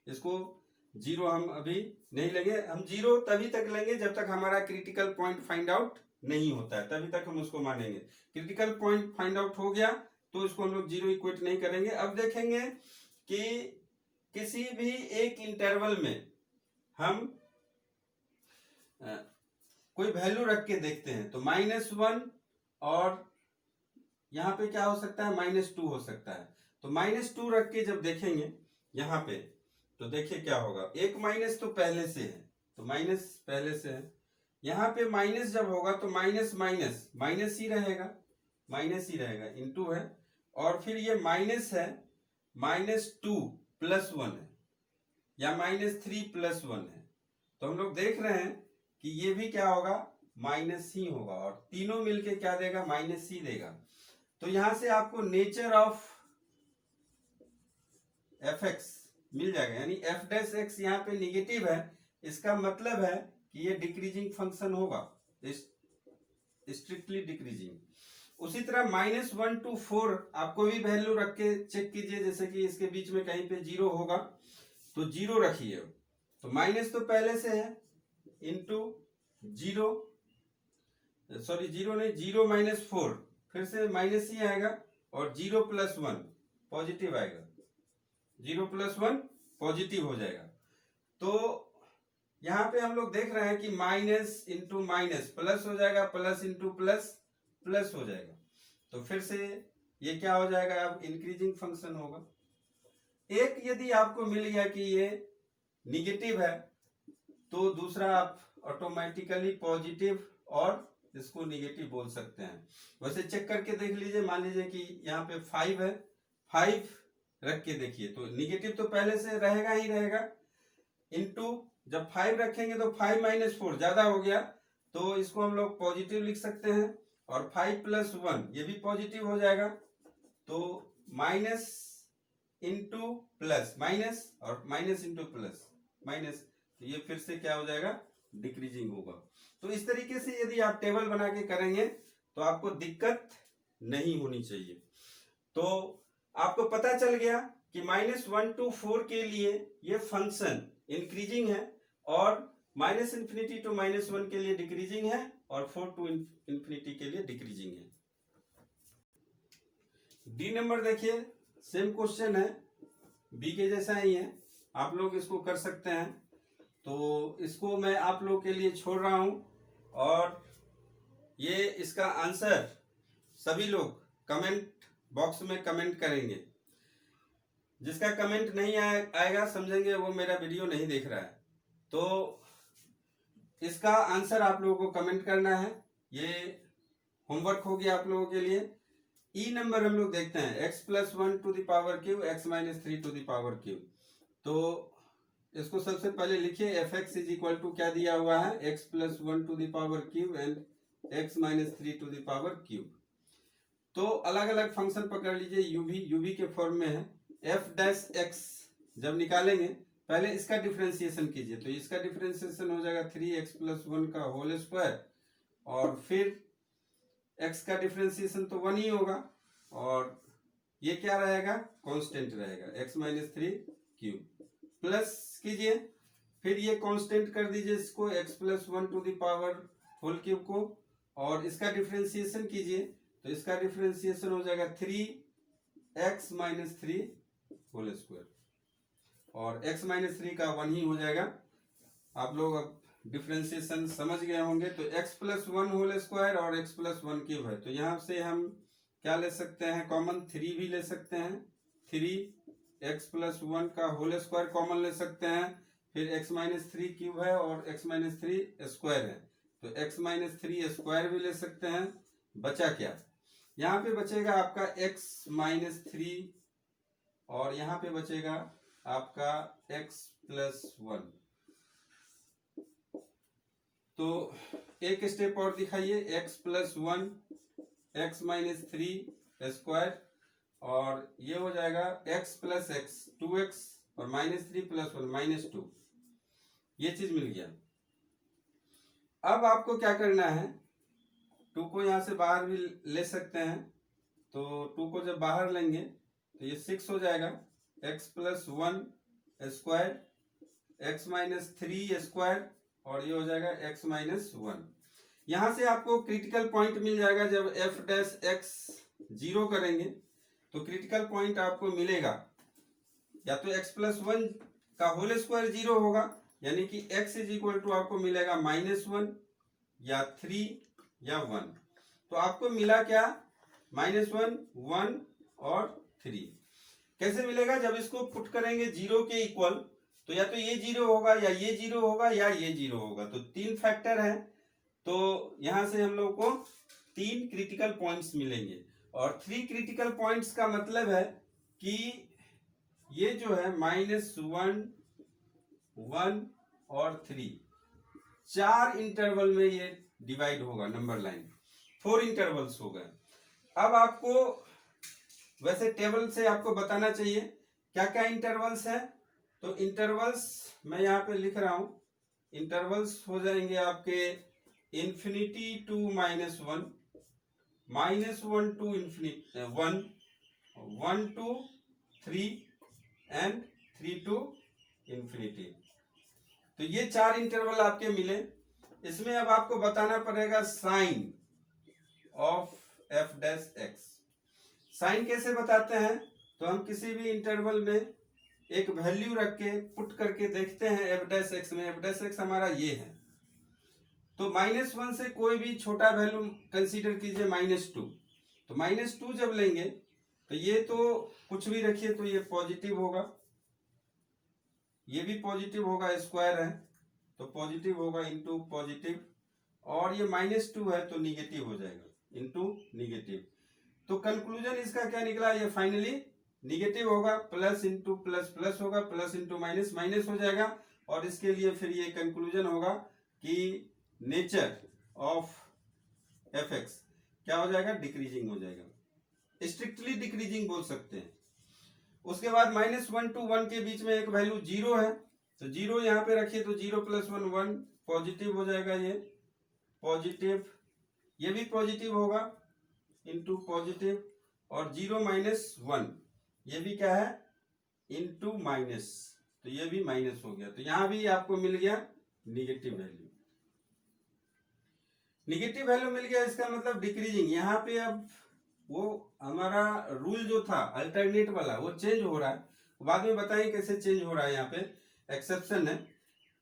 इसको 0 हम अभी नहीं लेंगे, हम 0 तभी तक लेंगे जब तक हमारा क्रिटिकल पॉइंट फाइंड आउट नहीं होता है, तभी तक हम उसको मानेंगे। क्रिटिकल पॉइंट फाइंड आउट हो गया तो इसको हम लोग 0 इक्वेट नहीं करेंगे। अब देखेंगे कि किसी भी एक इंटरवल में हम कोई वैल्यू रख के देखते हैं, तो -1 और यहाँ पे क्या हो सकता है, -2 हो सकता है। तो -2 रख के जब देखेंगे यहाँ पे, तो देखिए क्या होगा, एक माइनस तो पहले से है, तो माइनस पहले से है। यहाँ पे माइनस जब होगा तो माइनस माइनस माइनस ही रहेगा, माइनस ही रहेगा, इनटू है। और फिर ये माइनस है, -2 + 1 है, या -3 + 1 है। तो हम लोग देख रहे हैं कि ये भी क्या होगा, माइनस ही होगा, और तीनों मिलके क्या देगा, माइनस ही देगा। तो यहां से आपको नेचर ऑफ f(x) मिल जाएगा, यानी f' यहाँ पे निगेटिव है, इसका मतलब है कि ये डिक्रीजिंग फंक्शन होगा, स्ट्रिक्टली डिक्रीजिंग। उसी तरह -1 to 4 आपको भी वैल्यू रख के चेक कीजिए, जैसे कि इसके बीच में कहीं पे 0 होगा तो 0 रखिए। तो माइनस तो पहले से है, इंटू 0, सॉरी 0 नहीं, 0 - 4 फिर से माइनस ही आएगा, और 0 + 1 पॉजिटिव आएगा, 0 + 1 पॉजिटिव हो जाएगा। तो यहाँ पे हम लोग देख रहे हैं कि माइनस इंटू माइनस प्लस हो जाएगा, प्लस इंटू प्लस प्लस हो जाएगा। तो फिर से ये क्या हो जाएगा, अब इंक्रीजिंग फंक्शन होगा। एक यदि आपको मिल गया कि ये निगेटिव है तो दूसरा आप ऑटोमेटिकली पॉजिटिव और इसको निगेटिव बोल सकते हैं। वैसे चेक करके देख लीजिए, मान लीजिए कि यहाँ पे 5 है, 5 रख के देखिए तो निगेटिव तो पहले से रहेगा ही रहेगा, इनटू जब 5 रखेंगे तो 5 माइनस 4 ज्यादा हो गया तो इसको हम लोग पॉजिटिव लिख सकते हैं, और 5 प्लस 1 ये भी पॉजिटिव हो जाएगा। तो माइनस इंटू प्लस माइनस और माइनस इंटू प्लस माइनस, तो ये फिर से क्या हो जाएगा, डिक्रीजिंग होगा। तो इस तरीके से यदि आप टेबल बना के करेंगे तो आपको दिक्कत नहीं होनी चाहिए। तो आपको पता चल गया कि -1 to 4 के लिए ये फंक्शन इंक्रीजिंग है और -इंफिनिटी टू -1 के लिए डिक्रीजिंग है और 4 to इंफिनिटी के लिए डिक्रीजिंग है। डी नंबर देखिए, सेम क्वेश्चन है, बी के जैसा ही है, आप लोग इसको कर सकते हैं। तो इसको मैं आप लोग के लिए छोड़ रहा हूं और ये इसका आंसर सभी लोग कमेंट बॉक्स में कमेंट करेंगे। जिसका कमेंट नहीं आएगा समझेंगे वो मेरा वीडियो नहीं देख रहा है। तो इसका आंसर आप लोगों को कमेंट करना है, ये होमवर्क हो गया आप लोगों के लिए। ई नंबर हम लोग देखते हैं, x + 1 to the power cube, x - 3 to the power cube. तो इसको सबसे पहले लिखिए, fx = क्या दिया हुआ है, x + 1 to the power cube and x - 3 to the power cube. तो अलग अलग फंक्शन पकड़ लीजिए, यूवी के फॉर्म में है। f' जब निकालेंगे पहले इसका डिफरेंशिएशन कीजिए, तो इसका डिफरेंशिएशन हो जाएगा 3x + 1 का होल स्क्वायर, और फिर x का डिफरेंशिएशन तो 1 ही होगा, और ये क्या रहेगा, कांस्टेंट रहेगा, x - 3 क्यूब। प्लस कीजिए, फिर ये कांस्टेंट कर दीजिए इसको, x + 1 to the power whole cube को, और इसका डिफरेंशिएशन कीजिए तो इसका डिफरेंशिएशन हो जाएगा 3x - 3 होल स्क्वायर, और x - 3 का 1 ही हो जाएगा। आप लोग अब डिफरेंशिएशन समझ गए होंगे। तो x + 1 होल स्क्वायर और x + 1 क्यूब है, तो यहां से हम क्या ले सकते हैं, कॉमन 3 भी ले सकते हैं, 3x + 1 का होल स्क्वायर कॉमन ले सकते हैं, फिर x - 3 क्यूब है और x - 3 स्क्वायर है, तो x - 3 स्क्वायर भी ले सकते हैं। बचा क्या, यहाँ पे बचेगा आपका x - 3 और यहाँ पे बचेगा आपका x + 1। तो एक स्टेप और दिखाइए, x + 1 x - 3 स्क्वायर, और ये हो जाएगा x + x 2x और -3 + 1 -2, ये चीज मिल गया। अब आपको क्या करना है, 2 को यहां से बाहर भी ले सकते हैं, तो 2 को जब बाहर लेंगे तो ये 6 हो जाएगा, x + 1 स्क्वायर, x - 3 स्क्वायर, और ये हो जाएगा x - 1। यहां से आपको क्रिटिकल पॉइंट मिल जाएगा, जब f' 0 करेंगे तो क्रिटिकल पॉइंट आपको मिलेगा, या तो x + 1 का होल स्क्वायर 0 होगा, यानी कि x = आपको मिलेगा -1 या 3 या 1। तो आपको मिला क्या, -1 1 और 3। कैसे मिलेगा, जब इसको पुट करेंगे 0 के इक्वल, तो या तो ये 0 होगा या ये 0 होगा या ये 0 होगा, तो 3 फैक्टर है। तो यहां से हम लोग को 3 क्रिटिकल पॉइंट्स मिलेंगे, और 3 क्रिटिकल पॉइंट्स का मतलब है कि ये जो है -1 1 और 3 4 इंटरवल में ये डिवाइड होगा, नंबर लाइन 4 इंटरवल्स हो गए। अब आपको वैसे टेबल से आपको बताना चाहिए क्या क्या इंटरवल्स है, तो इंटरवल्स मैं यहाँ पे लिख रहा हूं, इंटरवल्स हो जाएंगे आपके infinity to -1, -1 to infinity 1, 1 to 3 and 3 to infinity। तो ये 4 इंटरवल आपके मिले। इसमें अब आपको बताना पड़ेगा साइन ऑफ f'(x). साइन कैसे बताते हैं, तो हम किसी भी इंटरवल में एक वैल्यू रख के पुट करके देखते हैं एफ डैश एक्स में। एफ डैश एक्स हमारा ये है, तो -1 से कोई भी छोटा वैल्यू कंसीडर कीजिए -2। तो -2 जब लेंगे तो ये तो कुछ भी रखिए तो ये पॉजिटिव होगा, ये भी पॉजिटिव होगा, स्क्वायर है तो पॉजिटिव होगा इंटू पॉजिटिव, और ये -2 है तो निगेटिव हो जाएगा इंटू निगेटिव। तो कंक्लूजन इसका क्या निकला, ये फाइनली निगेटिव होगा, प्लस इंटू प्लस प्लस होगा, प्लस इंटू माइनस माइनस हो जाएगा। और इसके लिए फिर ये कंक्लूजन होगा कि नेचर ऑफ एफ एक्स क्या हो जाएगा, डिक्रीजिंग हो जाएगा, स्ट्रिक्टली डिक्रीजिंग बोल सकते हैं। उसके बाद -1 to 1 के बीच में एक वैल्यू 0 है, तो 0 यहाँ पे रखिए तो 0 + 1 1 पॉजिटिव हो जाएगा, ये पॉजिटिव, ये भी पॉजिटिव होगा इंटू पॉजिटिव, और 0 - 1 ये भी क्या है इंटू माइनस, तो ये भी माइनस हो गया। तो यहां भी आपको मिल गया निगेटिव वैल्यू, निगेटिव वैल्यू मिल गया, इसका मतलब डिक्रीजिंग। यहाँ पे अब वो हमारा रूल जो था अल्टरनेट वाला वो चेंज हो रहा है, बाद में बताएं कैसे चेंज हो रहा है, यहाँ पे एक्सेप्शन है।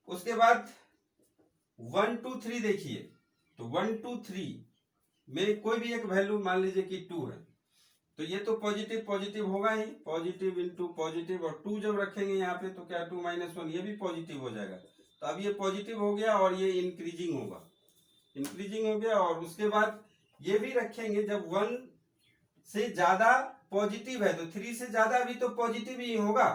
उसके बाद 1 2 3 देखिए, तो 1 2 3 में कोई भी एक वैल्यू मान लीजिए कि 2 है, तो ये तो पॉजिटिव पॉजिटिव होगा ही, पॉजिटिव इंटू पॉजिटिव, और 2 जब रखेंगे यहाँ पे तो क्या 2 - 1 ये भी पॉजिटिव हो जाएगा। तो अब ये पॉजिटिव हो गया और ये इंक्रीजिंग होगा, इंक्रीजिंग हो गया। और उसके बाद ये भी रखेंगे, जब 1 से ज्यादा पॉजिटिव है तो 3 से ज्यादा भी तो पॉजिटिव ही होगा,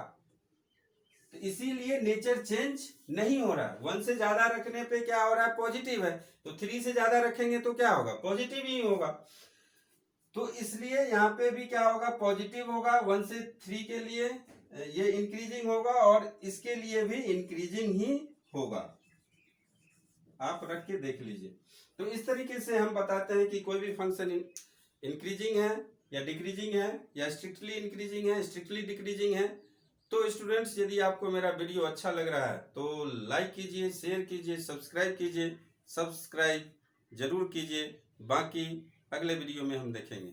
तो इसीलिए नेचर चेंज नहीं हो रहा है। 1 से ज्यादा रखने पे क्या हो रहा है, पॉजिटिव है, तो 3 से ज्यादा रखेंगे तो क्या होगा, पॉजिटिव ही होगा। तो इसलिए यहाँ पे भी क्या होगा, पॉजिटिव होगा। 1 से 3 के लिए ये इंक्रीजिंग होगा और इसके लिए भी इंक्रीजिंग ही होगा, आप रख के देख लीजिए। तो इस तरीके से हम बताते हैं कि कोई भी फंक्शन इंक्रीजिंग है या डिक्रीजिंग है, या स्ट्रिक्टली इंक्रीजिंग है, स्ट्रिक्टली डिक्रीजिंग है। तो स्टूडेंट्स, यदि आपको मेरा वीडियो अच्छा लग रहा है तो लाइक कीजिए, शेयर कीजिए, सब्सक्राइब कीजिए, सब्सक्राइब जरूर कीजिए। बाकी अगले वीडियो में हम देखेंगे।